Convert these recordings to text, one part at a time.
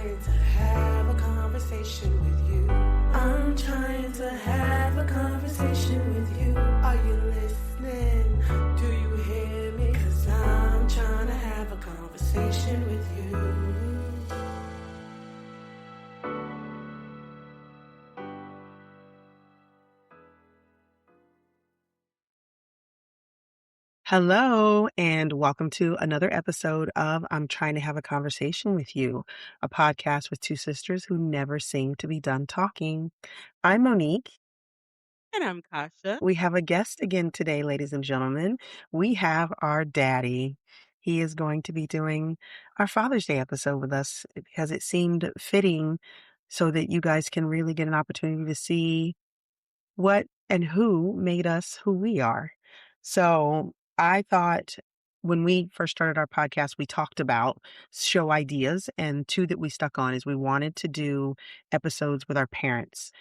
trying to have a conversation with you. I'm trying to have a conversation with you. Are you listening? Do you hear me? 'Cause I'm trying to have a conversation with you. Hello, and welcome to another episode of I'm Trying to Have a Conversation with You, a podcast with two sisters who never seem to be done talking. I'm Monique. And I'm Kasha. We have a guest again today, ladies and gentlemen. We have our daddy. He is going to be doing our Father's Day episode with us because it seemed fitting so that you guys can really get an opportunity to see what and who made us who we are. So I thought when we first started our podcast, we talked about show ideas, and two that we stuck on is we wanted to do episodes with our parents.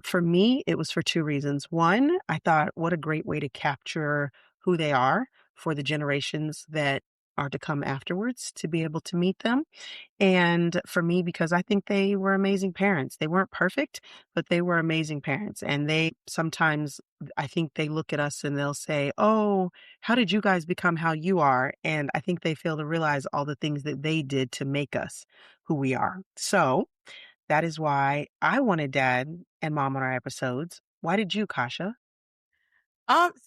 For me, it was for two reasons. One, I thought what a great way to capture who they are for the generations that are to come afterwards to be able to meet them. And for me, because I think they were amazing parents. They weren't perfect, but they were amazing parents. And they sometimes, I think they look at us and they'll say, "Oh, how did you guys become how you are?" And I think they fail to realize all the things that they did to make us who we are. So that is why I wanted dad and mom on our episodes. Why did you, Kasha?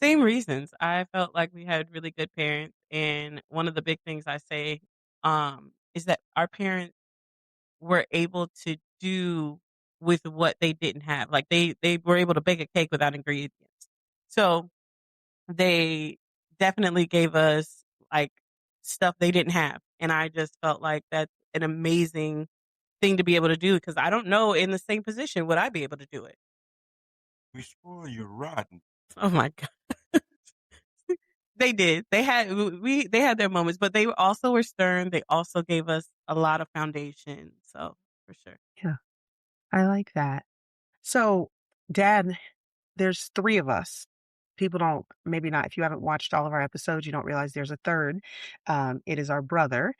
Same reasons. I felt like we had really good parents, and one of the big things I say, is that our parents were able to do with what they didn't have. Like they were able to bake a cake without ingredients. So they definitely gave us like stuff they didn't have, and I just felt like that's an amazing thing to be able to do because I don't know in the same position would I be able to do it. We spoil you rotten. Oh my god. They did. They had their moments, but they also were stern. They also gave us a lot of foundation. So for sure. Yeah, I like that. So, dad, there's three of us. People don't, maybe not, if you haven't watched all of our episodes, you don't realize there's a third. It is our brother,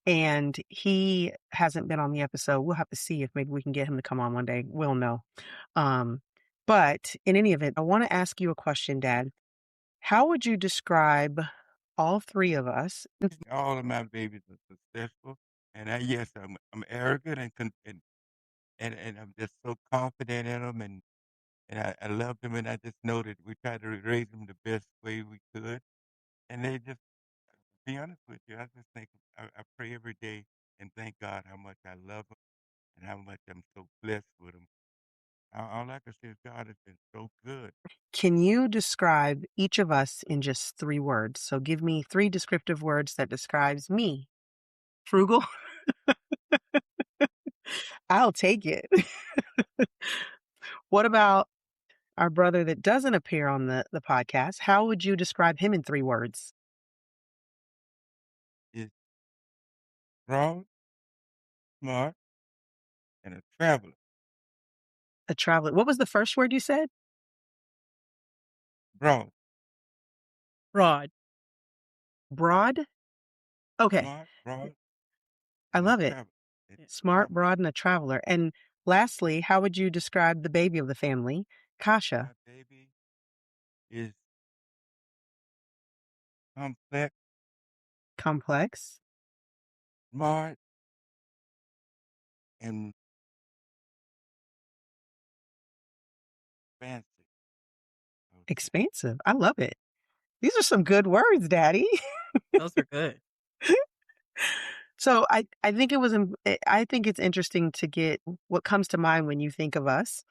and he hasn't been on the episode. We'll have to see if maybe we can get him to come on one day. We'll know. Um, but in any event, I want to ask you a question, Dad. How would you describe all three of us? All of my babies are successful, and yes, I'm arrogant and I'm just so confident in them, and I love them, and I just know that we try to raise them the best way we could, and they just to be honest with you, I just think I pray every day and thank God how much I love them and how much I'm so blessed with them. All I can say is God has been so good. Can you describe each of us in just three words? So give me three descriptive words that describes me. Frugal. I'll take it. What about our brother that doesn't appear on the podcast? How would you describe him in three words? It's strong, smart, and a traveler. A traveler. What was the first word you said? Broad, Broad. Broad? Okay. smart, broad, I and a love it. traveler. It, Yeah. Smart, yeah, broad, and a traveler. And lastly, how would you describe the baby of the family? Kasha. my baby is complex, Complex. smart, and fancy. Okay. Expansive. I love it. These are some good words, Daddy. Those are good. So I think I think it's interesting to get what comes to mind when you think of us.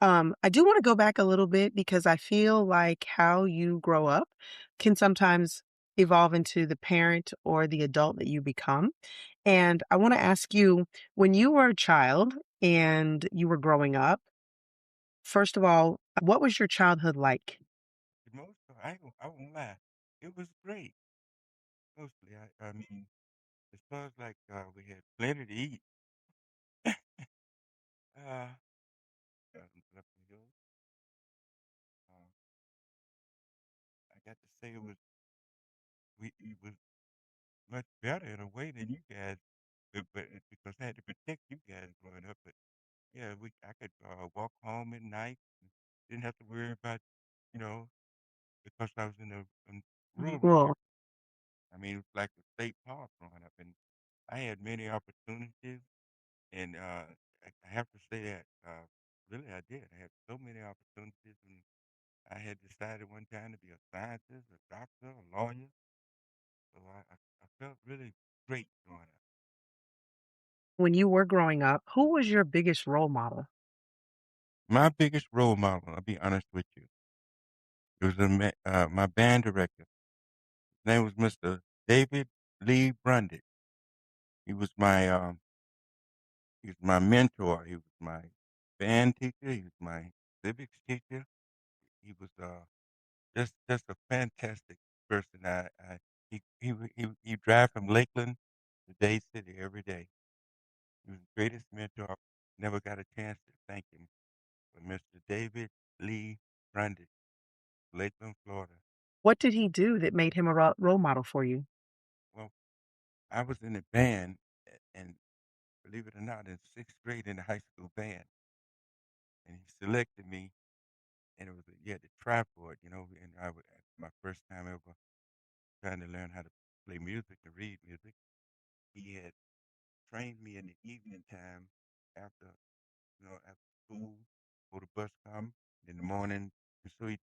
I do want to go back a little bit because I feel like how you grow up can sometimes evolve into the parent or the adult that you become. And I want to ask you, when you were a child and you were growing up, first of all, what was your childhood like? The most, I won't lie. It was great. Mostly, I mean, as far as like we had plenty to eat. uh, uh, I got to say it was much better in a way than you guys. but because I had to protect you guys growing up. But yeah, I could walk home at night. Didn't have to worry about, you know, because I was in rural Well, area. I mean, it was like a state park growing up, and I had many opportunities. And I have to say that really I did. I had so many opportunities, and I had decided one time to be a scientist, a doctor, a lawyer. So I felt really great growing up. when you were growing up, who was your biggest role model? My biggest role model, I'll be honest with you, it was my band director. His name was Mr. David Lee Brundage. He was my he was my mentor. He was my band teacher. He was my civics teacher. He was just a fantastic person. He drive from Lakeland to Day City every day. He was the greatest mentor. Never got a chance to thank him. But Mr. David Lee Brundage, Lakeland, Florida. What did he do that made him a role model for you? Well, I was in the band, and believe it or not, in sixth grade in the high school band, and he selected me, and it was you had to try for it, and my first time ever trying to learn how to play music and read music. He had trained me in the evening time after, after school, before the bus come in the morning. And so it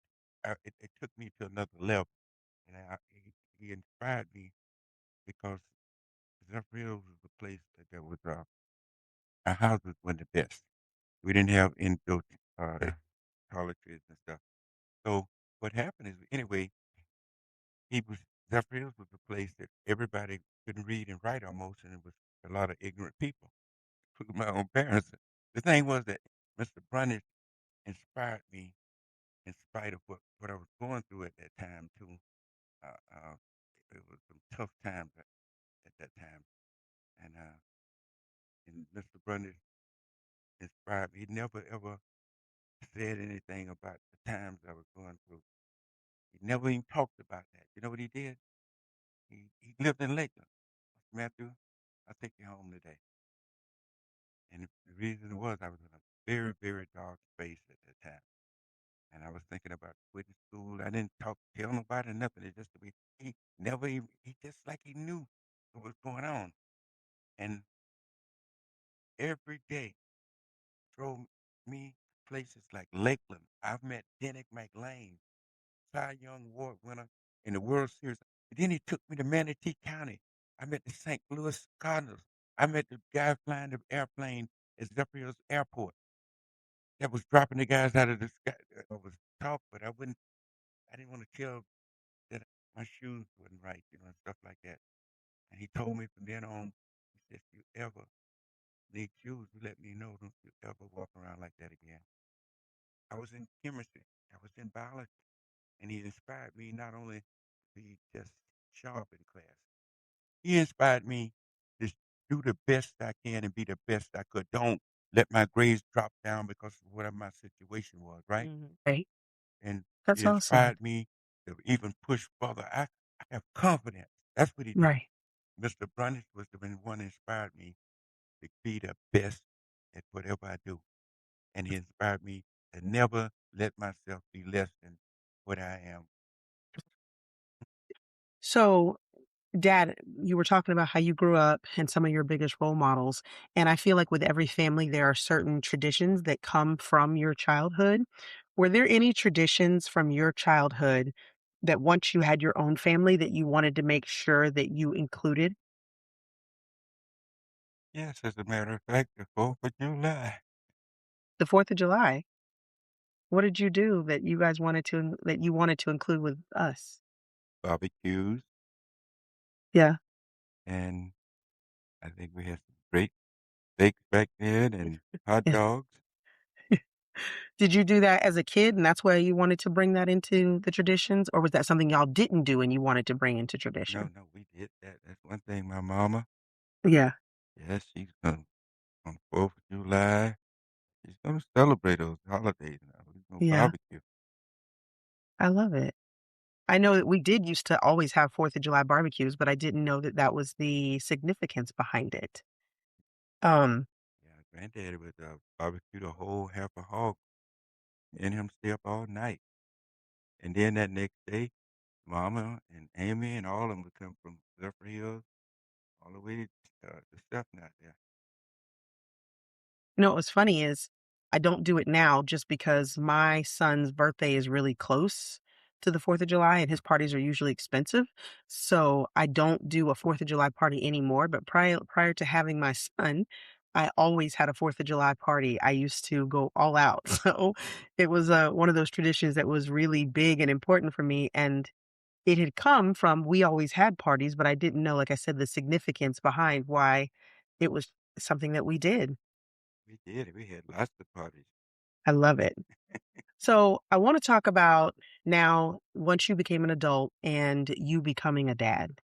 took me to another level. And he inspired me because Zephyr was a place that was, our houses were the best. We didn't have indoor toiletries and stuff. So what happened is, anyway, he was Zephyr was a place that everybody couldn't read and write almost, and it was a lot of ignorant people, including my own parents. The thing was that Mr. Brunish inspired me in spite of what I was going through at that time too. Uh, it was some tough times at that time, and Mr. Brunish inspired me. He never ever said anything about the times I was going through. He never even talked about that. You know what he did? He lived in Lakeland. Matthew, I'll take you home today. And the reason was I was in a very, very dark space at that time. And I was thinking about quitting school. I didn't tell nobody nothing. It's just the way he never even, he just like he knew what was going on. And every day drove me places like Lakeland. I've met Dennick McLean, Cy Young Award winner in the World Series. And then he took me to Manatee County. I met the St. Louis Cardinals. I met the guy flying the airplane at Zephyr's Airport that was dropping the guys out of the sky. I was talk, but I didn't want to tell that my shoes wasn't right, and stuff like that. And he told me from then on, he said, if you ever need shoes, you let me know. Don't you ever walk around like that again. I was in chemistry. I was in biology. And he inspired me not only to be just sharp in class, he inspired me to do the best I can and be the best I could. Don't let my grades drop down because of whatever my situation was, right? Mhm. Right. And it That's awesome. inspired me to even push further. I have confidence. That's what he did. Right. Mr. Brunish was the one that inspired me to be the best at whatever I do. And he inspired me to never let myself be less than what I am. So, Dad, you were talking about how you grew up and some of your biggest role models. And I feel like with every family, there are certain traditions that come from your childhood. Were there any traditions from your childhood that once you had your own family that you wanted to make sure that you included? Yes, as a matter of fact, the 4th of July, The 4th of July. What did you do that you wanted to include with us? barbecues, Yeah. and I think we had some great steaks back then and hot Yeah. dogs. Did you do that as a kid and that's why you wanted to bring that into the traditions? Or was that something y'all didn't do and you wanted to bring into No, tradition? no, we did that. That's one thing. My mama, Yeah. yes, she's going on 4th of July. She's gonna celebrate those holidays now. We're gonna Yeah. barbecue. I love it. I know that we did used to always have 4th of July barbecues, but I didn't know that that was the significance behind it. Um, Yeah, granddaddy would barbecue the whole half a hog and him stay up all night. And then that next day, Mama and Amy and all of them would come from Zephyr Hills all the way to stuff out there. what's funny is I don't do it now just because my son's birthday is really close to the 4th of July and his parties are usually expensive. So I don't do a 4th of July party anymore. But prior to having my son, I always had a 4th of July party. I used to go all out. So it was one of those traditions that was really big and important for me. And it had come from we always had parties, but I didn't know, like I said, the significance behind why it was something that we did. We did it. We had lots of parties. I love it. So I want to talk about now, once you became an adult and you becoming a dad.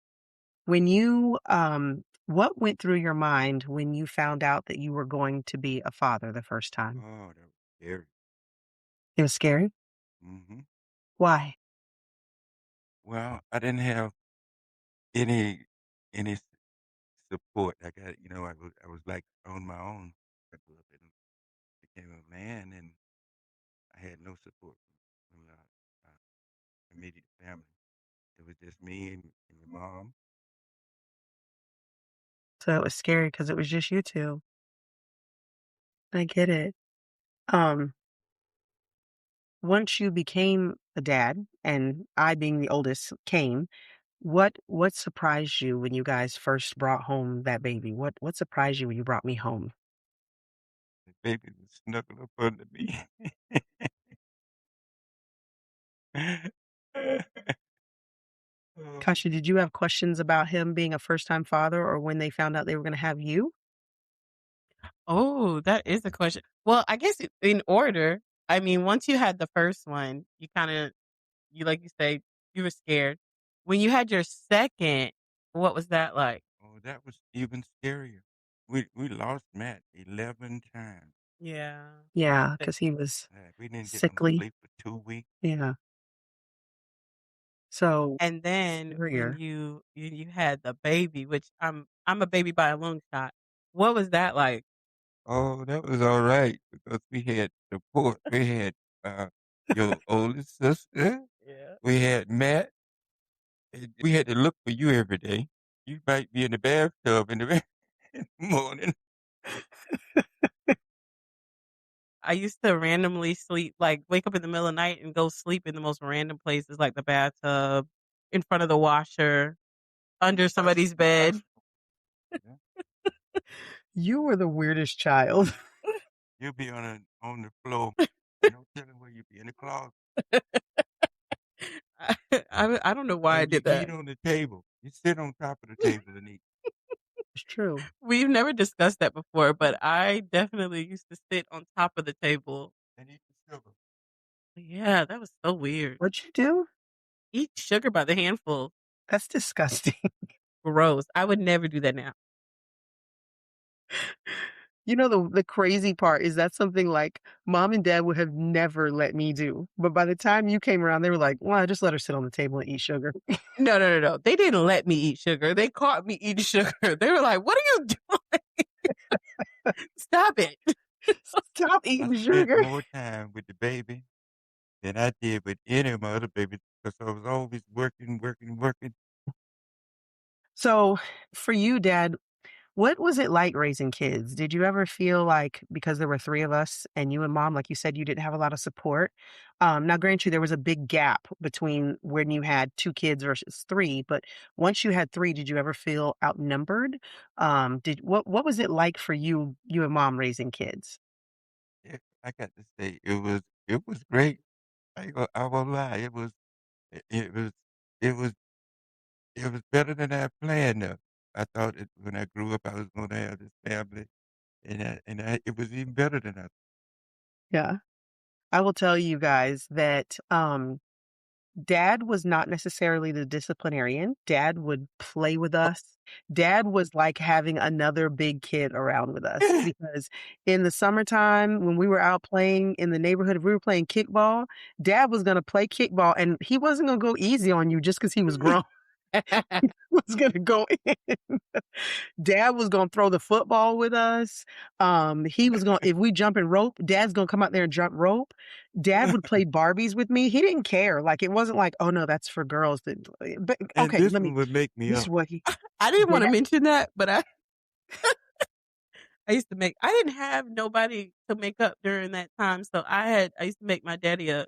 When you, what went through your mind when you found out that you were going to be a father the first time? Oh, that was scary. It was scary. Hmm. Why? Well, I didn't have any any support. I got, I was like on my own. I grew up and became a man, and I had no support from immediate family. It was just me and my mom. So it was scary because it was just you two. I get it. Um, Once you became a dad, and I being the oldest came, what surprised you when you guys first brought home that baby? What surprised you when you brought me home? The baby was snuggled up under me. Oh, Kasha, did you have questions about him being a first-time father or when they found out they were gonna have you? Oh, that is a question. Well, I guess in order. I mean, once you had the first one, you kind of, you like you say, you were scared. When you had your second, what was that like? oh, that was even scarier. We lost Matt 11 times. Yeah. Yeah, But- because he was We didn't get no sickly. sleep for 2 weeks. Yeah. So, And then when scarier. you had the baby, which I'm a baby by a long shot. What was that like? Oh, that was all right because we had support. We had your oldest sister. Yeah. We had Matt. And we had to look for you every day. You might be in the bathtub in the in the morning. I used to randomly sleep, like wake up in the middle of the night and go sleep in the most random places, like the bathtub, in front of the washer, under somebody's bed. Yeah. You were the weirdest child. You'll be on the floor. No telling where you'll be in the closet. I don't know why I And you did eat that. on the table. You sit on top of the table and eat. It's true. We've never discussed that before, but I definitely used to sit on top of the table. And eat the sugar. Yeah, that was so weird. What'd you do? Eat sugar by the handful. That's disgusting. Gross. I would never do that now. You know, the crazy part is that's something like mom and dad would have never let me do. But by the time you came around, they were like, well, just let her sit on the table and eat sugar. No, no, no, no. They didn't let me eat sugar. They caught me eating sugar. They were like, "What are you doing? Stop it." Stop I eating spent sugar. more time with the baby than I did with any of my other babies because I was always working, working, working. So for you, dad, what was it like raising kids? Did you ever feel like because there were three of us and you and mom, like you said, you didn't have a lot of support? Now, grant you, there was a big gap between when you had two kids versus three, but once you had three, did you ever feel outnumbered? What was it like for you and mom raising kids? I got to say, it was great. I won't lie. It, it was it was it was better than I planned. I thought when I grew up, I was going to have this family, it was even better than I. Yeah. I will tell you guys that dad was not necessarily the disciplinarian. Dad would play with us. Dad was like having another big kid around with us because in the summertime, when we were out playing in the neighborhood, if we were playing kickball, dad was going to play kickball and he wasn't going to go easy on you just because he was grown. Was gonna go in. Dad was gonna throw the football with us. He was gonna if we jump in rope, Dad's gonna come out there and jump rope. Dad would play Barbies with me. He didn't care. Like it wasn't like, oh no, that's for girls. But And okay, this one would make me this is up. what he I didn't want to Dad, mention that, but I didn't have nobody to make up during that time, so I used to make my daddy up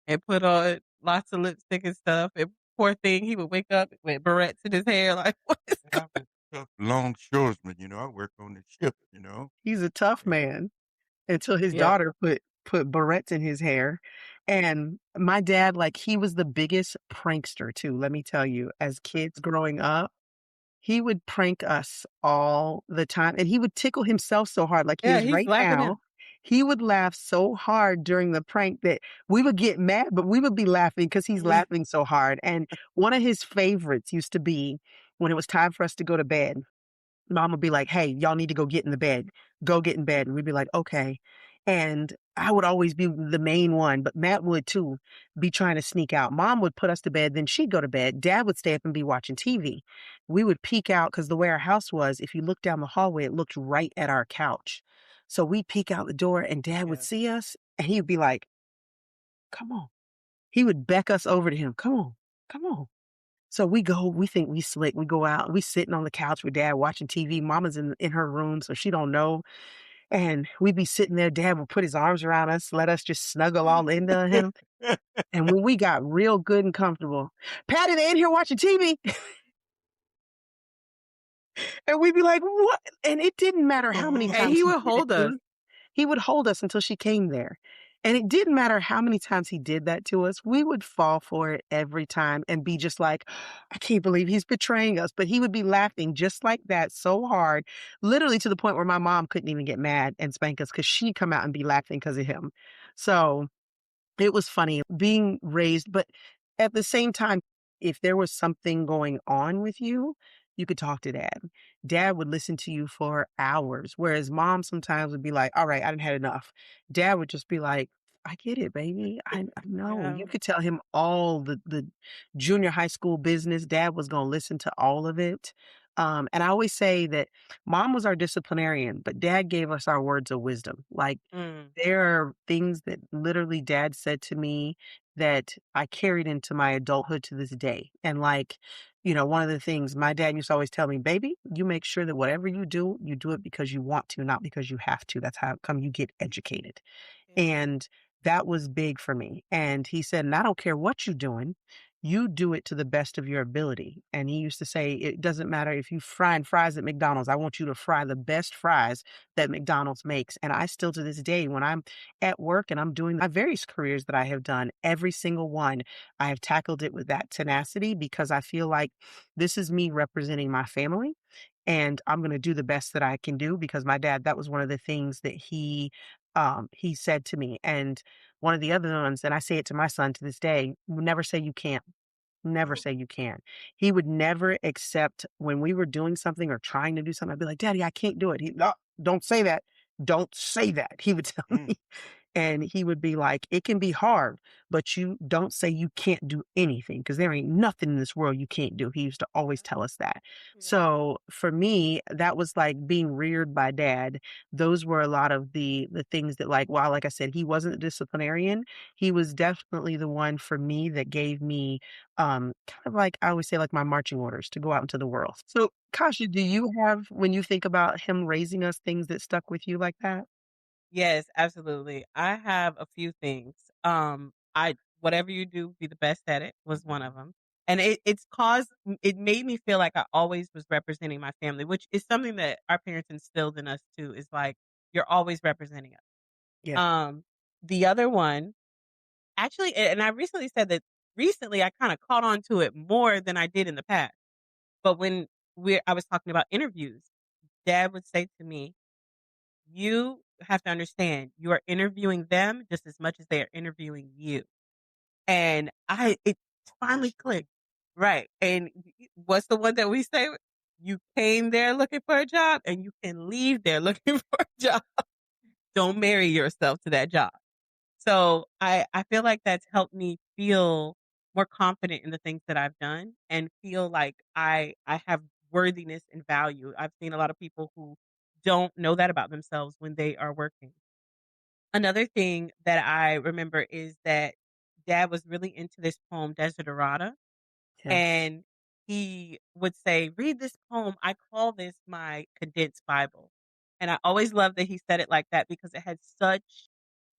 and put on lots of lipstick and stuff. And poor thing, he would wake up with barrettes in his hair, like what is And I was a tough longshoresman, I work on the ship. he's a tough And man until his yeah. daughter put barrettes in his hair. And my dad, like he was the biggest prankster too. Let me tell you, as kids growing up, he would prank us all the time, and he would tickle himself so hard, like he Yeah, is he's right laughing now. at He would laugh so hard during the prank that we would get mad, but we would be laughing because he's laughing so hard. And one of his favorites used to be when it was time for us to go to bed. Mom would be like, "Hey, y'all need to go get in the bed. Go get in bed." And we'd be like, "Okay." And I would always be the main one, but Matt would too, be trying to sneak out. Mom would put us to bed, then she'd go to bed. Dad would stay up and be watching TV. We would peek out because the way our house was, if you looked down the hallway, it looked right at our couch. So we'd peek out the door and Dad would yeah. see us and he would be like, "Come on." He would beck us over to him. "Come on, come on." So we go, we think we slick. We go out, we sitting on the couch with Dad watching TV. Mama's in her room, so she don't know. And we'd be sitting there. Dad would put his arms around us, let us just snuggle all into him. And when we got real good and comfortable, Patty, they in here watching TV. And we'd be like, what? And it didn't matter how many And times he he would did it hold to us. us. He would hold us until she came there. And it didn't matter how many times he did that to us. We would fall for it every time and be just like, I can't believe he's betraying us. But he would be laughing just like that so hard, literally to the point where my mom couldn't even get mad and spank us because she'd come out and be laughing because of him. So it was funny being raised, but at the same time, if there was something going on with you, you could talk to Dad. Dad would listen to you for hours, whereas Mom sometimes would be like, all right, I done had enough. Dad would just be like, I get it, baby. I know. Yeah. You could tell him all the junior high school business. Dad was going to listen to all of it. And I always say that Mom was our disciplinarian, but Dad gave us our words of wisdom. Like, Mm. there are things that literally Dad said to me that I carried into my adulthood to this day. And like, one of the things my dad used to always tell me, baby, you make sure that whatever you do it because you want to, not because you have to. That's how come you get educated. Yeah. And that was big for me. And he said, and I don't care what you're doing, you do it to the best of your ability. And he used to say, it doesn't matter if you frying fries at McDonald's, I want you to fry the best fries that McDonald's makes. And I still to this day, when I'm at work and I'm doing my various careers that I have done, every single one, I have tackled it with that tenacity because I feel like this is me representing my family. And I'm going to do the best that I can do because my dad, that was one of the things that he said to me. And one of the other ones, and I say it to my son to this day, never say you can't. Never Oh, say you can't. He would never accept when we were doing something or trying to do something. I'd be like, Daddy, I can't do it. No, don't say that. Don't say that. He would tell mm, me. And he would be like, it can be hard, but you don't say you can't do anything because there ain't nothing in this world you can't do. He used to always tell us that. Yeah. So for me, that was like being reared by Dad. Those were a lot of the things that while like I said, he wasn't a disciplinarian, he was definitely the one for me that gave me kind of like I always say, like my marching orders to go out into the world. So Kasha, do you have when you think about him raising us things that stuck with you like that? Yes, absolutely. I have a few things. I whatever you do, be the best at it was one of them. And it made me feel like I always was representing my family, which is something that our parents instilled in us too, is like you're always representing us. Yeah. The other one, actually, and I recently said that recently I kind of caught on to it more than I did in the past. But when I was talking about interviews, Dad would say to me, you have to understand, you are interviewing them just as much as they are interviewing you. And it finally clicked. Right. And what's the one that we say? You came there looking for a job and you can leave there looking for a job. Don't marry yourself to that job. So I feel like that's helped me feel more confident in the things that I've done and feel like I have worthiness and value. I've seen a lot of people who don't know that about themselves when they are working. Another thing that I remember is that dad was really into this poem, Desiderata, Yes. and he would say, "Read this poem. I call this my condensed Bible." And I always loved that he said it like that because it had such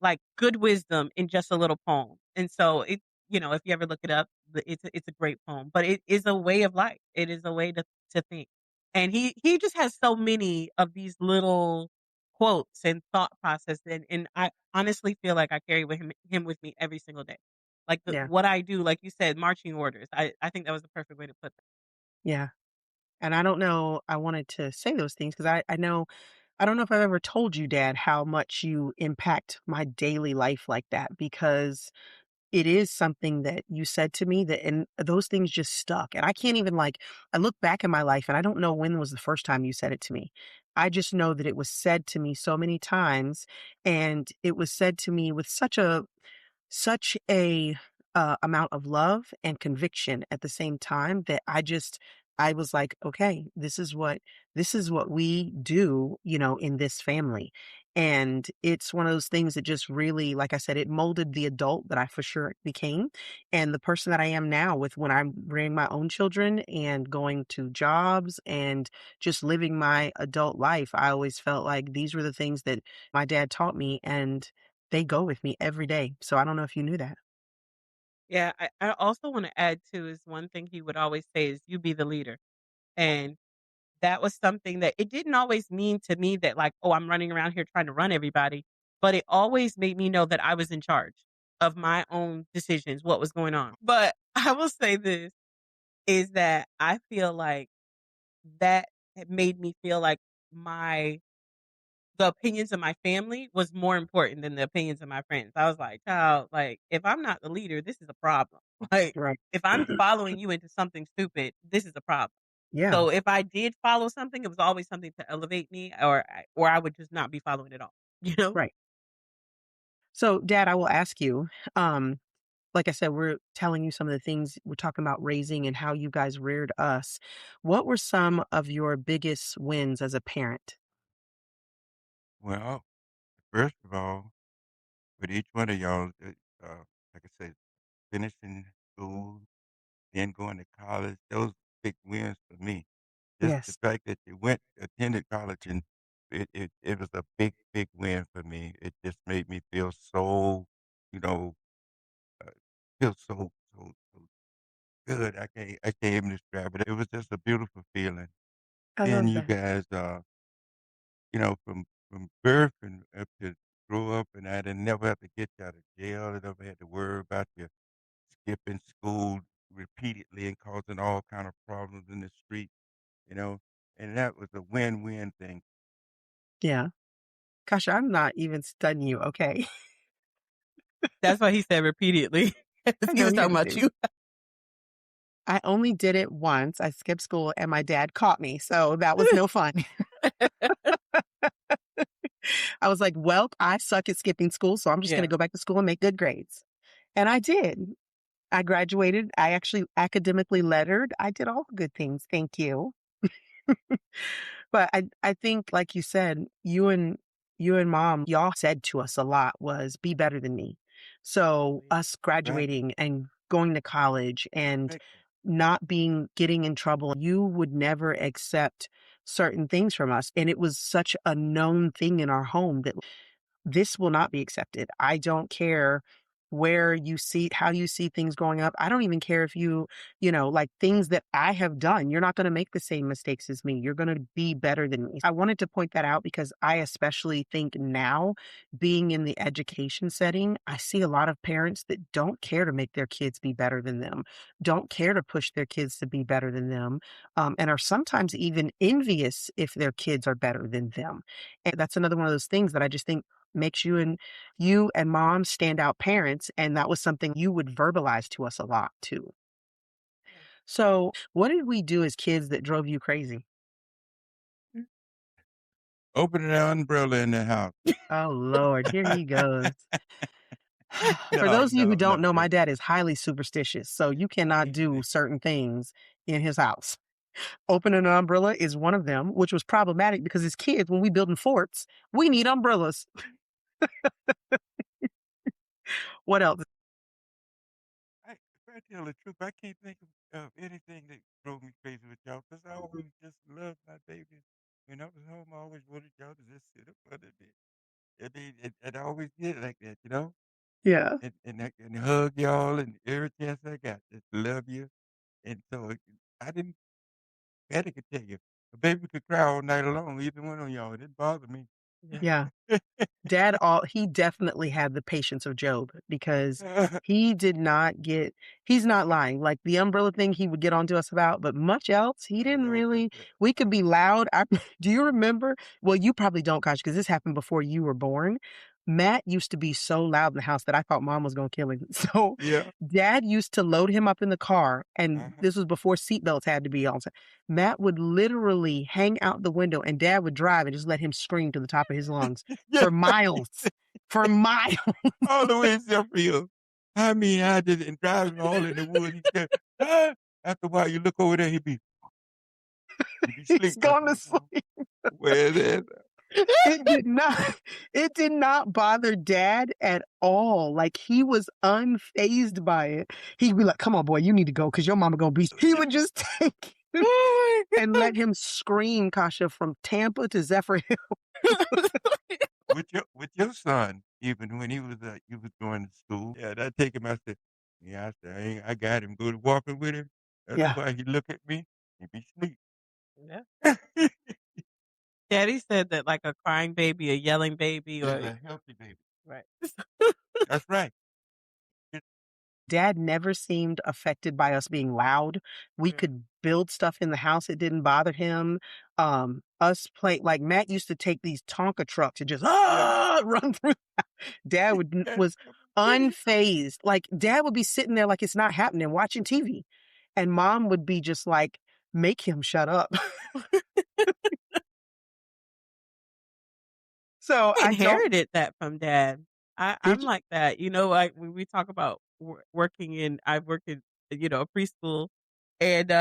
like good wisdom in just a little poem. And so if you ever look it up, it's a great poem, but it is a way of life. It is a way to think. And he just has so many of these little quotes and thought process and I honestly feel like I carry with him with me every single day. Like, Yeah. what I do, like you said, marching orders. I think that was the perfect way to put that. Yeah. And I don't know, I wanted to say those things because I know, I don't know if I've ever told you, Dad, how much you impact my daily life like that because it is something that you said to me that, and those things just stuck. And I can't even I look back in my life and I don't know when was the first time you said it to me. I just know that it was said to me so many times and it was said to me with such a amount of love and conviction at the same time that I was like, okay, this is what we do, in this family. And it's one of those things that just really, like I said, it molded the adult that I for sure became and the person that I am now with when I'm rearing my own children and going to jobs and just living my adult life. I always felt like these were the things that my dad taught me and they go with me every day. So I don't know if you knew that. Yeah, I also want to add too is one thing he would always say is you be the leader. And that was something that it didn't always mean to me that like, oh, I'm running around here trying to run everybody, but it always made me know that I was in charge of my own decisions, what was going on. But I will say this is that I feel like that had made me feel like my the opinions of my family was more important than the opinions of my friends. I was like, "Child, like, if I'm not the leader, this is a problem. Like, Right. if I'm following you into something stupid, this is a problem." Yeah. So if I did follow something, it was always something to elevate me or I would just not be following it all, you know? Right. So, Dad, I will ask you, um, like I said, we're telling you some of the things we're talking about raising and how you guys reared us. What were some of your biggest wins as a parent? Well, first of all, with each one of y'all, like I said, finishing school, then going to college, those big wins for me. Just the Yes. fact that you attended college, and it was a big, big win for me. It just made me feel so, you know, uh, feel so good. I can't even describe it. It was just a beautiful feeling. I And love you that. guys, from birth and up to grow up, and I didn't never have to get you out of jail. I never had to worry about you skipping school repeatedly and causing all kind of problems in the street, you know. And that was a win-win thing. Yeah. Kasha, I'm not even studying you, okay? That's why he said repeatedly. 'Cause I he know was he talking didn't about see. you. I only did it once. I skipped school and my dad caught me. So that was no fun. I was like, well, I suck at skipping school. So I'm just going to Yeah. go back to school and make good grades. And I did. I graduated. I actually academically lettered. I did all the good things. Thank you. But I think, like you said, you and mom, y'all said to us a lot was be better than me. So us Exactly. graduating and going to college and Right. not getting in trouble, you would never accept certain things from us. And it was such a known thing in our home that this will not be accepted. I don't care how you see things growing up. I don't even care if like things that I have done. You're not going to make the same mistakes as me. You're going to be better than me. I wanted to point that out because I especially think now, being in the education setting, I see a lot of parents that don't care to make their kids be better than them, don't care to push their kids to be better than them, and are sometimes even envious if their kids are better than them. And that's another one of those things that I just think makes you and mom standout parents, and that was something you would verbalize to us a lot too. Yeah. So, what did we do as kids that drove you crazy? Mm. Opening an umbrella in the house. Oh Lord, here he goes. For No, those of you who no, no, don't know, no. my dad is highly superstitious, so you cannot do certain things in his house. Opening an umbrella is one of them, which was problematic because as kids, when we building forts, we need umbrellas. What else? If I tell the truth, I can't think of anything that drove me crazy with y'all because I always just loved my babies. When I was home, I always wanted y'all to just sit up under me. I mean, and I always did it like that, you know? Yeah. And hug y'all and every chance I got, just love you. And so I didn't, Betty could tell you, a baby could cry all night long, either one of y'all. It didn't bother me. Yeah. Yeah. Dad, he definitely had the patience of Job because he did not get, he's not lying. Like the umbrella thing he would get onto us about, but much else, he I didn't know that's really, right. we could be loud. Do you remember? Well, you probably don't, Kosh, because this happened before you were born. Matt used to be so loud in the house that I thought mom was going to kill him. So Yeah. dad used to load him up in the car, and Uh-huh. this was before seatbelts had to be on. Matt would literally hang out the window and dad would drive and just let him scream to the top of his lungs Yeah. for miles. For miles. All the way in Sheffield. I mean, I did it and driving all in the woods. He said, ah! After a while, you look over there, he'd be He's asleep going after to a while. sleep. Where is it? It did not it did not bother dad at all. Like he was unfazed by it. He'd be like, "Come on, boy, you need to go because your mama gonna be." He would just take him Oh my and let him scream, Kasha, from Tampa to Zephyr Hill. God. With your son, even when he was going to school, yeah, I take him. I said, yeah, I got him. Go to walking with him. That's Yeah. why he look at me. He be sleep. Yeah. Daddy said that like a crying baby, a yelling baby, Is or a healthy baby. right. That's right. Dad never seemed affected by us being loud. We Mm. could build stuff in the house. It didn't bother him. Us play like Matt used to take these Tonka trucks and just Yeah. run through. Dad was unfazed. Like dad would be sitting there like it's not happening, watching TV. And mom would be just like, make him shut up. So I I don't inherited that from dad. did I'm you like that. You know, like when we talk about working in, I've worked in, preschool and,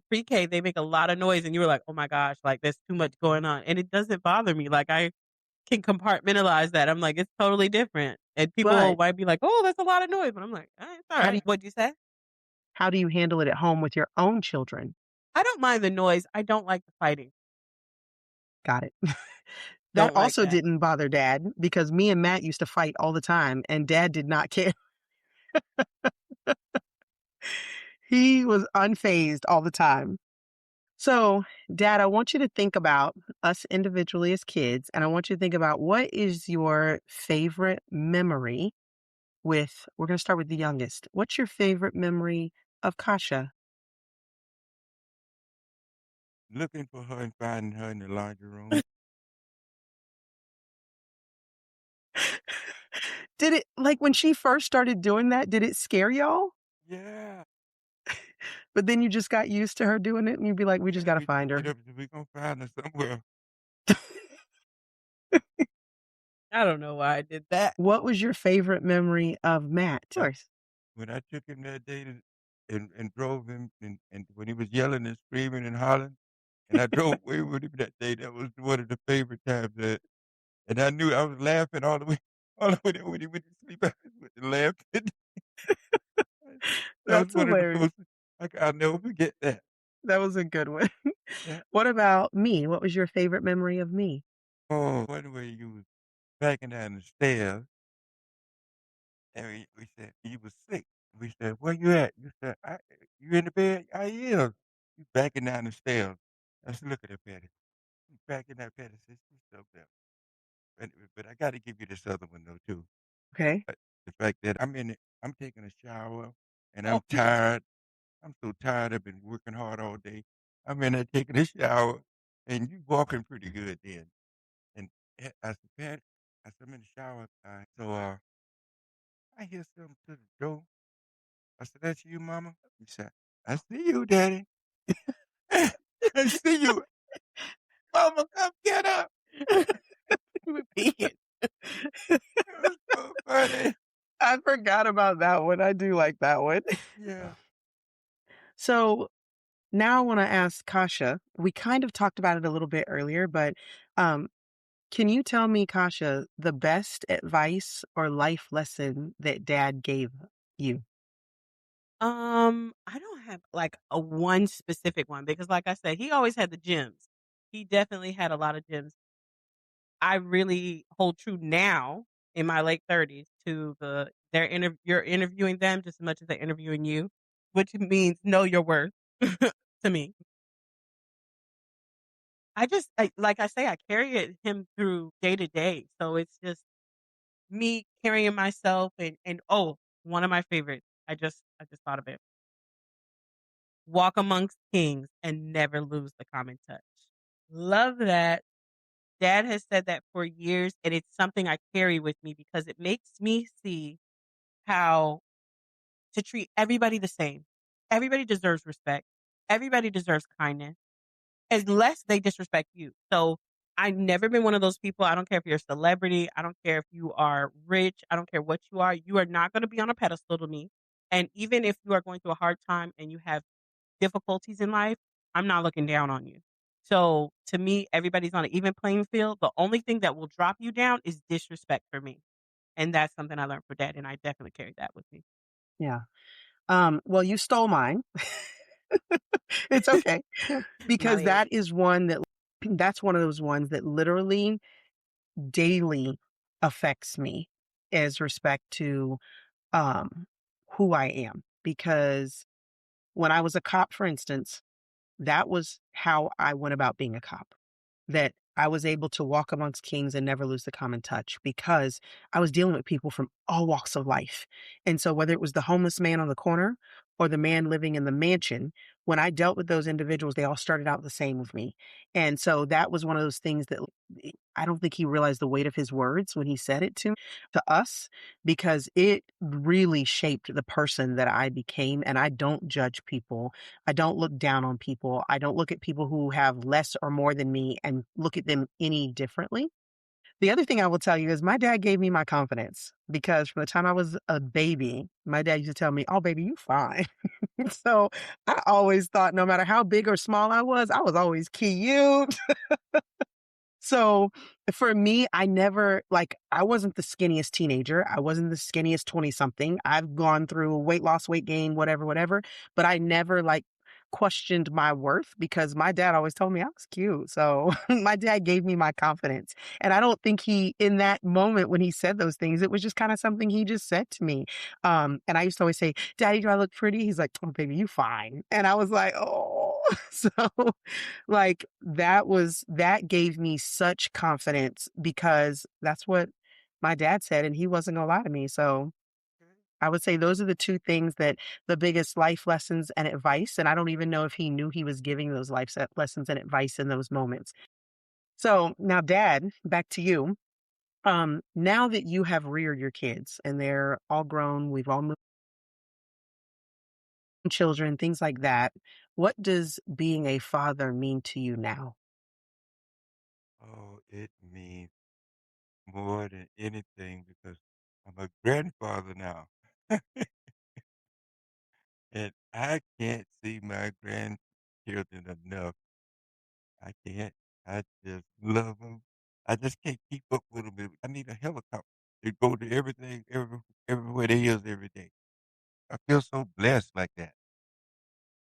pre-K, they make a lot of noise and you were like, oh my gosh, like there's too much going on. And it doesn't bother me. Like I can compartmentalize that. I'm like, it's totally different. And people but might be like, oh, that's a lot of noise. But I'm like, it's all how do right. you What'd you say? how do you handle it at home with your own children? I don't mind the noise. I don't like the fighting. Got it. That Don't like also that. didn't bother dad because me and Matt used to fight all the time and dad did not care. He was unfazed all the time. So, Dad, I want you to think about us individually as kids, and I want you to think about what is your favorite memory we're going to start with the youngest. What's your favorite memory of Kasha? Looking for her and finding her in the laundry room. Did it, like when she first started doing that, did it scare y'all? Yeah. But then you just got used to her doing it and you'd be like, we just Yeah, got to we just find get her. up and we gonna find her somewhere. I don't know why I did that. What was your favorite memory of Matt? Of course. When I took him that day and drove him and when he was yelling and screaming and hollering, and I drove away with him that day, that was one of the favorite times that and I knew I was laughing all the way all the way there when he went to sleep. I was laughing. That was That's one of the hilarious. most I'll never forget that. That was a good one. Yeah. What about me? What was your favorite memory of me? Oh, one way you was backing down the stairs and we said you was sick. We said, "Where you at?" You said, "You in the bed?" "I am." You backing down the stairs. I said, "Look at her, Patty. You backing that Patty." Said, "She's so there." But I got to give you this other one though too. Okay. The fact that I'm taking a shower and I'm Oh, tired. I'm so tired. I've been working hard all day. I'm in there taking a shower, and you walking pretty good then. And I said, Patty, I said, I'm in the shower. I hear something to the door. I said, that's you, Mama? He said, I see you, Daddy. I see you. Mama, come get up. repeat it. It was so funny. funny. I forgot about that one. I do like that one. Yeah. So now I want to ask Kasha. We kind of talked about it a little bit earlier, but um, can you tell me, Kasha, the best advice or life lesson that dad gave you? I don't have like a one specific one because like I said, he always had the gems. He definitely had a lot of gems. I really hold true now in my late 30s to you're interviewing them just as much as they're interviewing you, which means know your worth to me. Like I say, I carry him through day to day. So it's just me carrying myself and oh, one of my favorites. I just thought of it. Walk amongst kings and never lose the common touch. Love that. Dad has said that for years, and it's something I carry with me because it makes me see how to treat everybody the same. Everybody deserves respect. Everybody deserves kindness, unless they disrespect you. So I've never been one of those people. I don't care if you're a celebrity. I don't care if you are rich. I don't care what you are. You are not going to be on a pedestal to me. And even if you are going through a hard time and you have difficulties in life, I'm not looking down on you. So to me, everybody's on an even playing field. The only thing that will drop you down is disrespect for me. And that's something I learned for dad. And I definitely carry that with me. Yeah. Well, you stole mine. It's okay because My that is one that that's one of those ones that literally daily affects me as respect to um who I am. Because when I was a cop, for instance, that was how I went about being a cop. That I was able to walk amongst kings and never lose the common touch because I was dealing with people from all walks of life. And so whether it was the homeless man on the corner or the man living in the mansion, when I dealt with those individuals, they all started out the same with me. And so that was one of those things that I don't think he realized the weight of his words when he said it to us, because it really shaped the person that I became. And I don't judge people. I don't look down on people. I don't look at people who have less or more than me and look at them any differently. The other thing I will tell you is my dad gave me my confidence because from the time I was a baby, my dad used to tell me, "Oh, baby, you fine." So I always thought no matter how big or small I was always cute. So for me, I never like I wasn't the skinniest teenager. I wasn't the skinniest 20 something. I've gone through weight loss, weight gain, whatever, whatever, but I never like questioned my worth because my dad always told me I was cute. So my dad gave me my confidence. And I don't think he in that moment when he said those things, it was just kind of something he just said to me. And I used to always say, "Daddy, do I look pretty?" He's like, "Oh, baby, you fine." And I was like, "Oh." So like, that gave me such confidence because that's what my dad said, and he wasn't gonna lie to me, so I would say those are the 2 things that the biggest life lessons and advice, and I don't even know if he knew he was giving those lessons and advice in those moments. So, now dad, back to you. Now that you have reared your kids and they're all grown, we've all moved children, things like that, what does being a father mean to you now? Oh, it means more than anything because I'm a grandfather now. And I can't see my grandchildren enough. I can't. I just love them. I just can't keep up with them. I need a helicopter to go to everything, everywhere they is every day. I feel so blessed like that.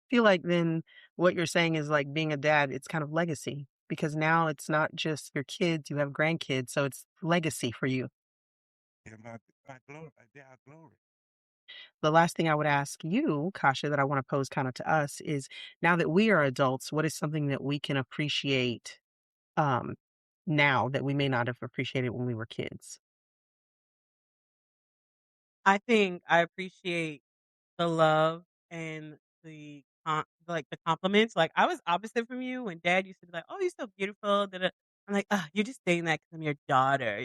Feel like then what you're saying is like being a dad, it's kind of legacy because now it's not just your kids, you have grandkids, so it's legacy for you. They're my glory. They are glory. The last thing I would ask you, Kasha, that I want to pose kind of to us is now that we are adults, what is something that we can appreciate um, now that we may not have appreciated when we were kids? I think I appreciate the love and the compliments. Like I was opposite from you when dad used to be like, "Oh, you're so beautiful." Da, da. I'm like, "You're just saying that because I'm your daughter.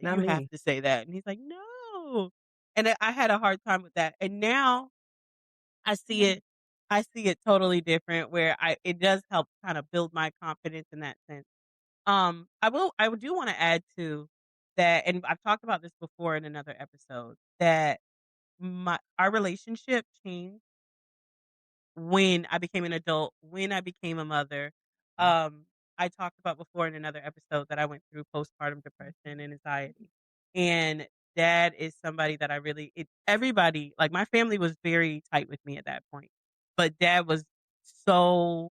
Not You have me. to say that." And he's like, "No." And I had a hard time with that. And now I see it I see it totally different where I it does help kind of build my confidence in that sense. I do want to add to. that, and I've talked about this before in another episode, that my our relationship changed when I became an adult, when I became a mother. Mhm. Um, I talked about before in another episode that I went through postpartum depression and anxiety. And dad is somebody that I really everybody, like my family was very tight with me at that point. But dad was so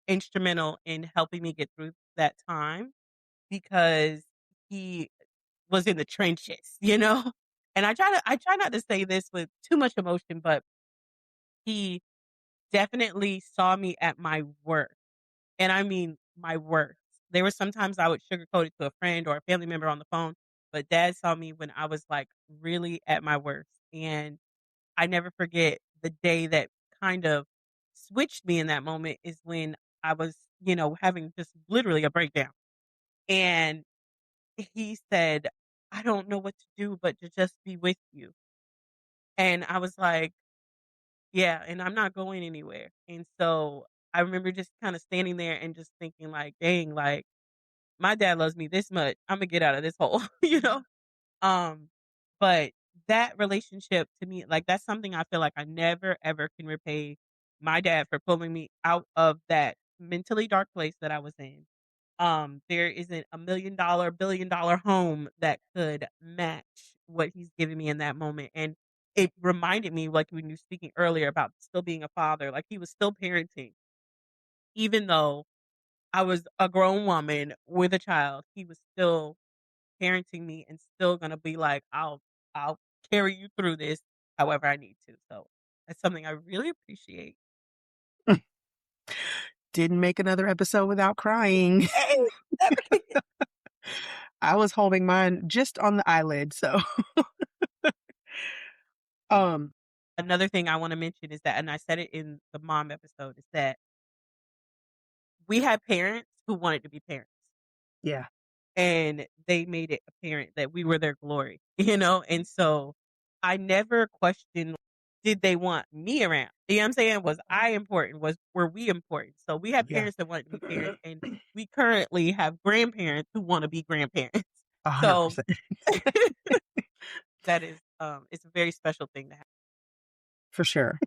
instrumental in helping me get through that time because he was in the trenches, you know? And I try not to say this with too much emotion, but he definitely saw me at my worst, and I mean my worst. There were sometimes I would sugarcoat it to a friend or a family member on the phone, but dad saw me when I was, like, really at my worst, and I never forget the day that kind of switched me in that moment is when I was, having just literally a breakdown, and he said, "I don't know what to do but to just be with you." And I was like, "Yeah, and I'm not going anywhere." And so I remember just kinda standing there and just thinking like, "Dang, like, my dad loves me this much. Imma get out of this hole," you know? Um, but that relationship to me, like, that's something I feel like I never ever can repay my dad for pulling me out of that mentally dark place that I was in. There isn't $1,000,000, $1,000,000,000 home that could match what he's giving me in that moment, and it reminded me, like, when you were speaking earlier about still being a father, like, he was still parenting. Even though I was a grown woman with a child, he was still parenting me and still gonna be like, I'll carry you through this however I need to." So, that's something I really appreciate. Didn't make another episode without crying. Hey, never I was holding mine just on the eyelid, so, um, Another thing I wanna mention is that, and I said it in the mom episode, is that we had parents who wanted to be parents, yeah. and they made it apparent that we were their glory, you know? And so I never questioned, did they want me around? You know what I'm saying? Was I important? Were we important? So we had Yeah. parents that wanted to be parents, and we currently have grandparents who want to be grandparents. So 100%. that is it's a very special thing to have. For sure.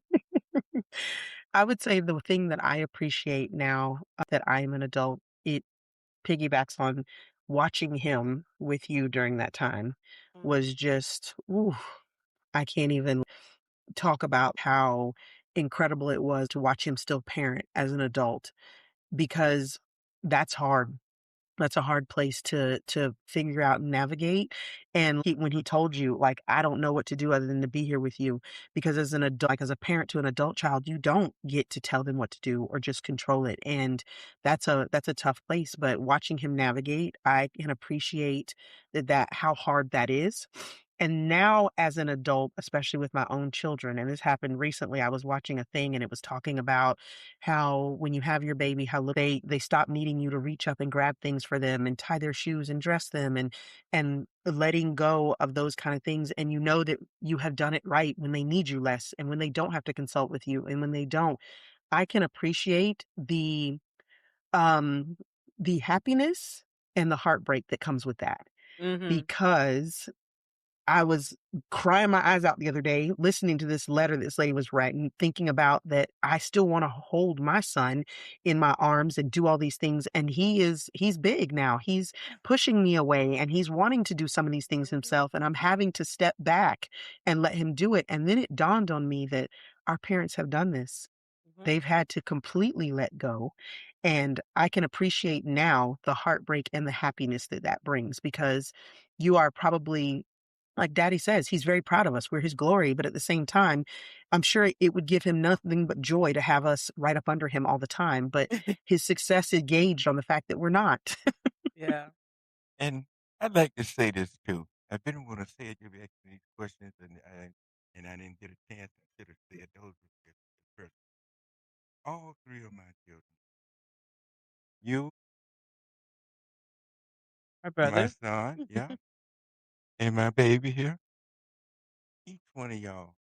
I would say the thing that I appreciate now that I am an adult, it piggybacks on watching him with you during that time Mhm. was just, ooh, I can't even talk about how incredible it was to watch him still parent as an adult because that's hard. That's a hard place to figure out and navigate, and when he told you, like, "I don't know what to do other than to be here with you," because as an adult, like, as a parent to an adult child, you don't get to tell them what to do or just control it, and that's a tough place, but watching him navigate, I can appreciate that how hard that is, and now as an adult, especially with my own children, and this happened recently, I was watching a thing and it was talking about how when you have your baby, how they stop needing you to reach up and grab things for them and tie their shoes and dress them and letting go of those kind of things. And you know that you have done it right when they need you less and when they don't have to consult with you and when they don't. I can appreciate um the happiness and the heartbreak that comes with that Mhm. because I was crying my eyes out the other day listening to this letter this lady was writing, thinking about that I still wanna hold my son in my arms and do all these things, and he's big now. He's pushing me away, and he's wanting to do some of these things himself, and I'm having to step back and let him do it, and then it dawned on me that our parents have done this. Mhm. They've had to completely let go, and I can appreciate now the heartbreak and the happiness that that brings because you are probably like daddy says, he's very proud of us. We're his glory, but at the same time, I'm sure it would give him nothing but joy to have us right up under him all the time, but his success is gauged on the fact that we're not. Yeah. And I'd like to say this too. I didn't want to say it. You asked me these questions, and I didn't get a chance. I should have said those were the first. All three of my children, you, My my brother. son, yeah, and my baby here, each one of y'all,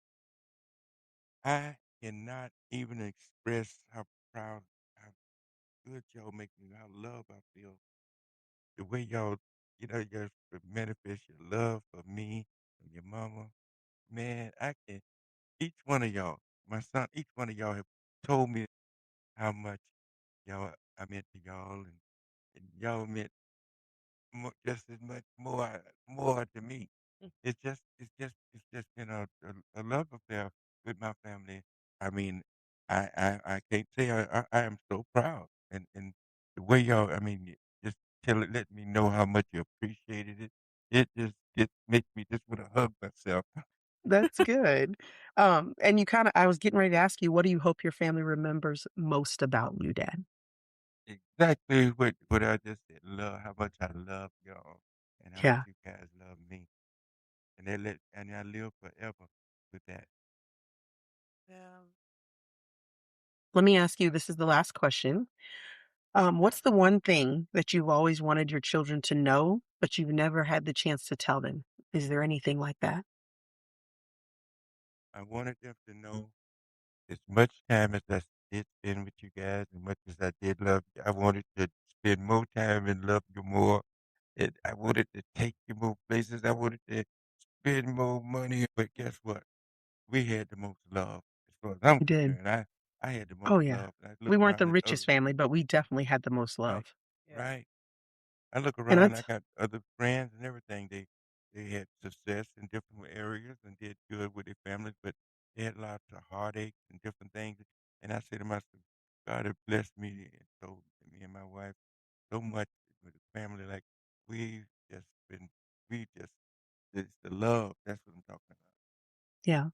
I cannot even express how proud, how good y'all make me, how love I feel, the way y'all your manifest your love for me and your mama. Man, I can each one of y'all, my son, each one of y'all have told me how much y'all I meant to y'all, and y'all meant just as much more to me. It's just been a love affair with my family. I mean, I can't say I am so proud, and the way y'all, I mean, just let me know how much you appreciated it. It makes me just want to hug myself. That's good. And you kinda I was getting ready to ask you, what do you hope your family remembers most about you, Dad? Exactly what I just said. Love how much I love y'all, and how much Yeah. you guys love me, and I live forever with that. Yeah. Let me ask you, this is the last question. What's the one thing that you've always wanted your children to know, but you've never had the chance to tell them? Is there anything like that? I wanted them to know as much time as I did spend with you guys, as much as I did love you, I wanted to spend more time and love you more. And I wanted to take you more places. I wanted to spend more money. But guess what? We had the most love, as far as I'm You did. concerned. I had the most Oh, yeah. love. And I look We weren't the around at richest others, family, but we definitely had the most right, love. Yeah. right. I look And around, I that's got other friends and everything. They had success in different areas and did good with their families, but they had lots of heartaches and different things. And I said to myself, God has blessed me and so me and my wife so much with a family. Like we've just been, we just it's the love. That's what I'm talking about. yeah.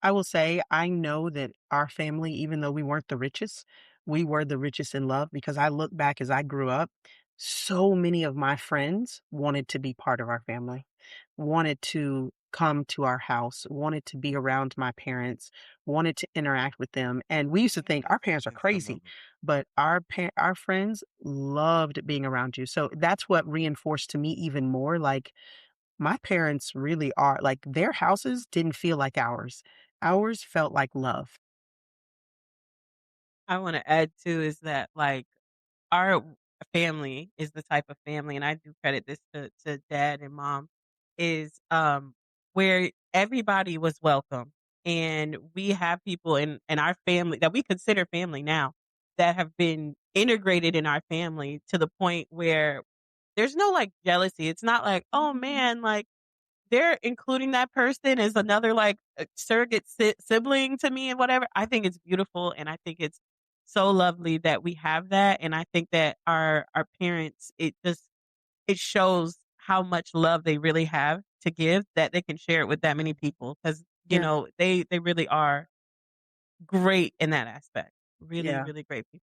I will say, I know that our family, even though we weren't the richest, we were the richest in love because I look back as I grew up, so many of my friends wanted to be part of our family, wanted to come to our house, wanted to be around my parents, wanted to interact with them. And we used to think our parents are And some of crazy, them, but our friends loved being around you. So that's what reinforced to me even more like my parents really are like, their houses didn't feel like ours. Ours felt like love. I want to add too is that like our family is the type of family, and I do credit this to dad and mom, is where everybody was welcome. And we have people in our family that we consider family now that have been integrated in our family to the point where there's no like jealousy. It's not like, oh man, like they're including that person as another like surrogate sibling to me and whatever. I think it's beautiful, and I think it's so lovely that we have that. And I think that our parents, it shows how much love they really have to give that they can share it with that many people because Yeah. they really are great in that aspect. Really, Yeah. really great people.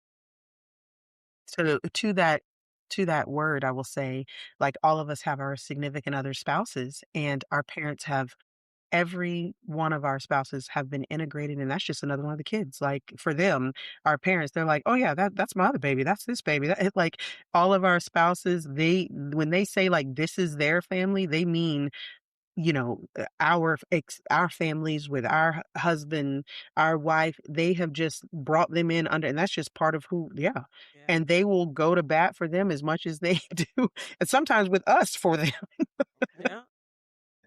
So to that word, I will say, like all of us have our significant other spouses, and our parents have every one of our spouses have been integrated, and that's just another one of the kids. Like for them, our parents, they're like, "Oh yeah, that's my other baby. That's this baby." Like all of our spouses, they when they say like this is their family, they mean our families with our husband, our wife, they have just brought them in under, and that's just part of who, yeah. Yeah. And they will go to bat for them as much as they do, and sometimes with us for them. Yeah.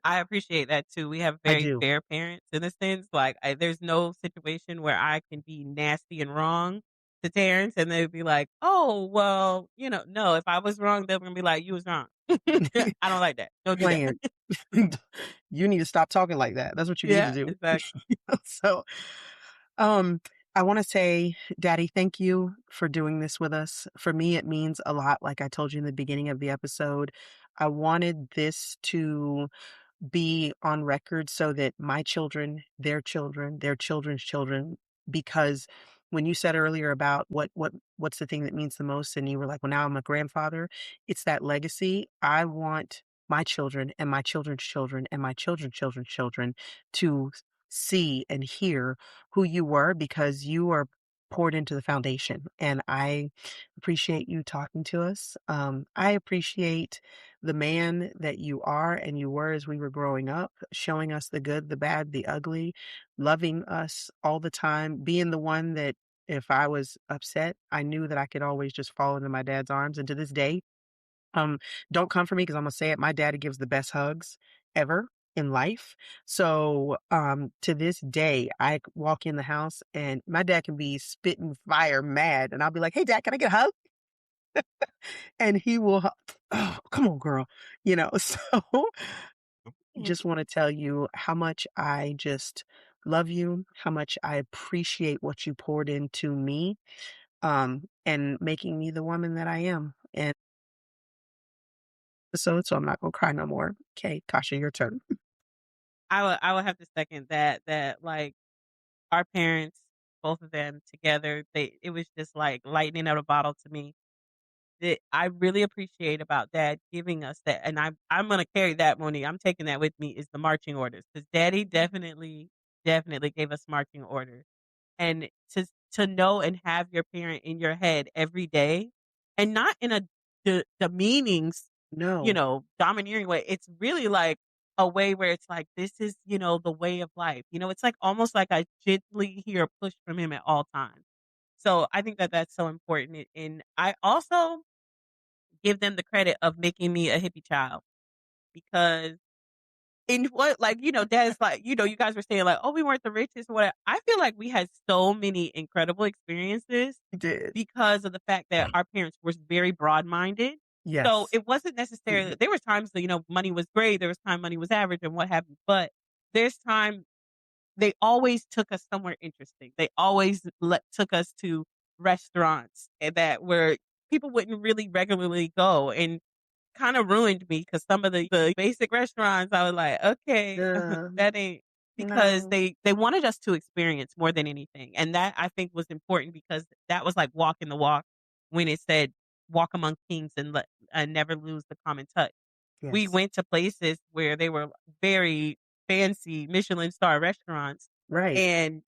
I appreciate that too. We have I very do. fair parents in a sense. Like, there's no situation where I can be nasty and wrong to Terrence, and they'd be like, "Oh, well, no. If I was wrong, they're gonna be like, you was wrong. I don't like that. Don't do that." Playing. You need to stop talking like that. That's what you need to Yeah, do. exactly. So, um, I want to say, Daddy, thank you for doing this with us. For me, it means a lot. Like I told you in the beginning of the episode, I wanted this to be on record so that my children, their children's children, because when you said earlier about what's the thing that means the most, and you were like, well, now I'm a grandfather, it's that legacy. I want my children and my children's children and my children's children's children to see and hear who you were because you are poured into the foundation. And I appreciate you talking to us. I appreciate the man that you are and you were as we were growing up, showing us the good, the bad, the ugly, loving us all the time, being the one that if I was upset, I knew that I could always just fall into my dad's arms. And to this day, Don't come for me because I'm gonna say it. My daddy gives the best hugs ever in life. So to this day, I walk in the house and my dad can be spitting fire mad, and I'll be like, "Hey, Dad, can I get a hug?" And he will, oh, come on, girl. So Mm. just want to tell you how much I just love you, how much I appreciate what you poured into me, and making me the woman that I am. And so I'm not gonna cry no more. Okay, Kasha, your turn. I would have to second that like our parents, both of them together, it was just like lightning out of a bottle to me. That I really appreciate about dad giving us that, and I'm gonna carry that, Monique. I'm taking that with me is the marching orders because daddy definitely gave us marching orders. And to know and have your parent in your head every day, and not in a demeaning, No, domineering way. It's really like a way where it's like, this is, the way of life. It's like almost like I gently hear a push from him at all times. So I think that that's so important. And I also give them the credit of making me a hippie child because in what, like, dad's like, you guys were saying like, oh, we weren't the richest or whatever. I feel like we had so many incredible experiences you did. because of the fact that our parents were very broad minded. So Yes. it wasn't necessarily, there was times that, money was great. There was time money was average and what have you. But there's time they always took us somewhere interesting. They always took us to restaurants that where people wouldn't really regularly go and kind of ruined me because some of the basic restaurants I was like, okay, Um, that ain't because no. they wanted us to experience more than anything. And that I think was important because that was like walking the walk when it said walk among kings and never lose the common touch. We Yes. went to places where they were very fancy Michelin star restaurants Right. and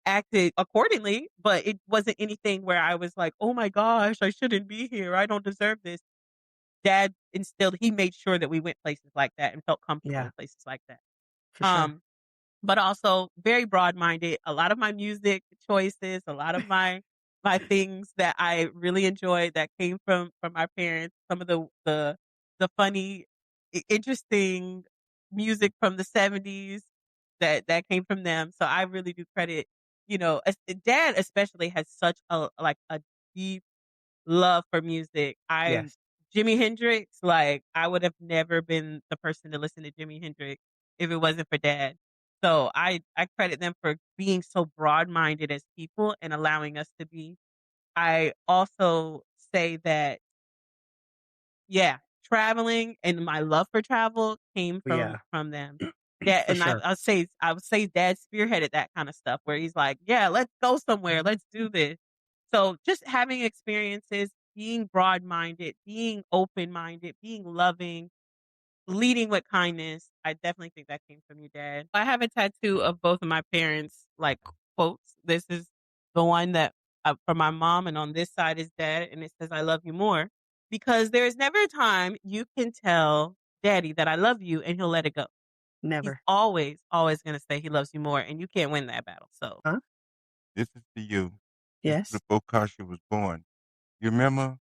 acted accordingly, but it wasn't anything where I was like, "Oh my gosh, I shouldn't be here. I don't deserve this." Dad he made sure that we went places like that and felt comfortable Yeah, in places like that. for sure. Um, but also very broad-minded. A lot of my music choices, a lot of my things that I really enjoyed that came from my parents, some of the funny, interesting music from the '70s that came from them. So I really do credit, dad especially has such a deep love for music. Yes. Jimi Hendrix, like, I would have never been the person to listen to Jimi Hendrix if it wasn't for dad. So I credit them for being so broad-minded as people and allowing us to be. I also say that, yeah, traveling and my love for travel came from Yeah, them. Dad for and sure. I would say dad spearheaded that kind of stuff where he's like, "Yeah, let's go somewhere. Let's do this." So just having experiences, being broad-minded, being open-minded, being loving, leading with kindness, I definitely think that came from your dad. I have a tattoo of both of my parents, like, quotes. This is the one that from my mom, and on this side is dad, and it says, "I love you more." Because there is never a time you can tell daddy that I love you and he'll let it go. He's Never. always, always gonna say he loves you more, and you can't win that battle. So Huh? This is to you. This is Yes? before Kasha was born. You remember?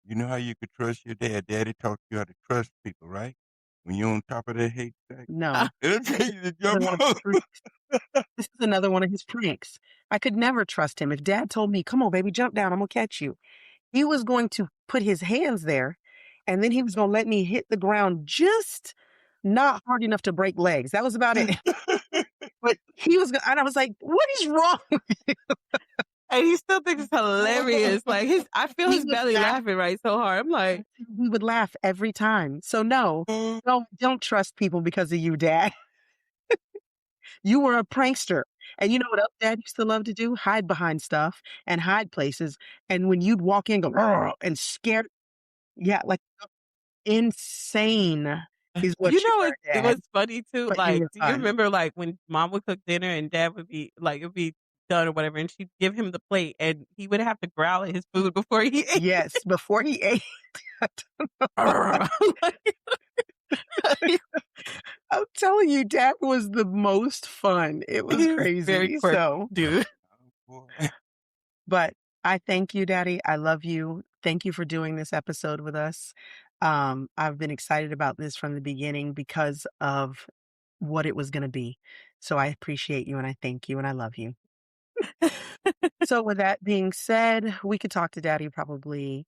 You know how you could trust your dad? Daddy taught you how to trust people, right? When you're on top of that haystack. No. It'll tell you to Another jump one of his up. pranks. This is another one of his pranks. I could never trust him. If dad told me, "Come on, baby, jump down, I'm gonna catch you," he was going to put his hands there, and then he was gonna let me hit the ground just not hard enough to break legs. That was about it. But he was and I was like, "What is wrong?" and he still thinks it's hilarious. Like I feel He his would belly laugh. laughing right so hard. I'm like, We would laugh every time. So no, don't trust people because of you, dad. You were a prankster. And you know what else dad used to love to do? Hide behind stuff and hide places. And when you'd walk in, go "Arr," and scare, yeah, like insane is what you were, it dad. was funny too. But you Like, were do you fun. remember like when mom would cook dinner and dad would be like, it would be done or whatever, and she'd give him the plate and he would have to growl at his food before he ate. Yes, before he ate. Like, I'm telling you, dad was the most fun. It was he was very crazy. quirky, So, dude. Oh, boy. but I thank you, daddy. I love you. Thank you for doing this episode with us. I've been excited about this from the beginning because of what it was going to be. So I appreciate you and I thank you and I love you. So with that being said, we could talk to Daddy probably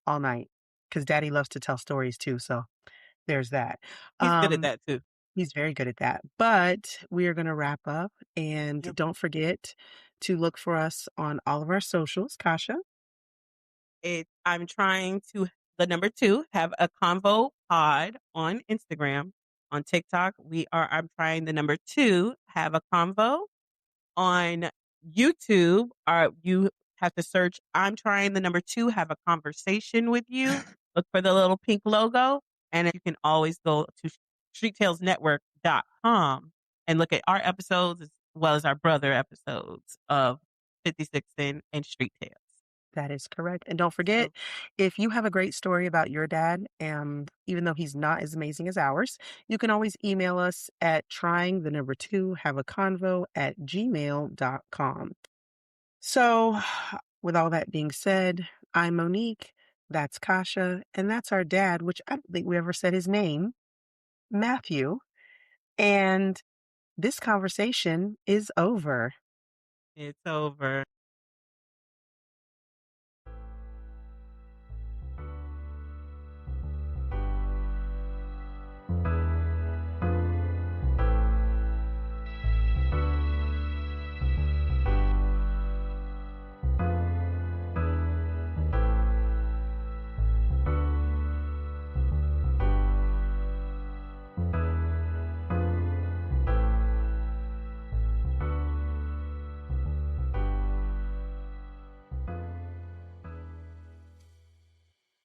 all night because Daddy loves to tell stories too. So there's that. He's good at Um, that too. he's very good at that. But we are going to wrap up, and Yep. don't forget to look for us on all of our socials. Kasha, I'm trying to the number 2 have a convo pod on Instagram. On TikTok, I'm trying the number 2 have a convo. On YouTube, you have to search I'm trying the number 2 have a conversation with you. Look for the little pink logo, and then you can always go to streettailsnetwork.com and look at our episodes as well as our brother episodes of 56 and Street Tales. that is correct. And don't forget, So if you have a great story about your dad, even though he's not as amazing as ours, you can always email us at trying the number 2 have a convo at gmail.com. So, with all that being said, I'm Monique, that's Kasha, and that's our dad, which I don't think we ever said his name, Matthew. And this conversation is over. it's over.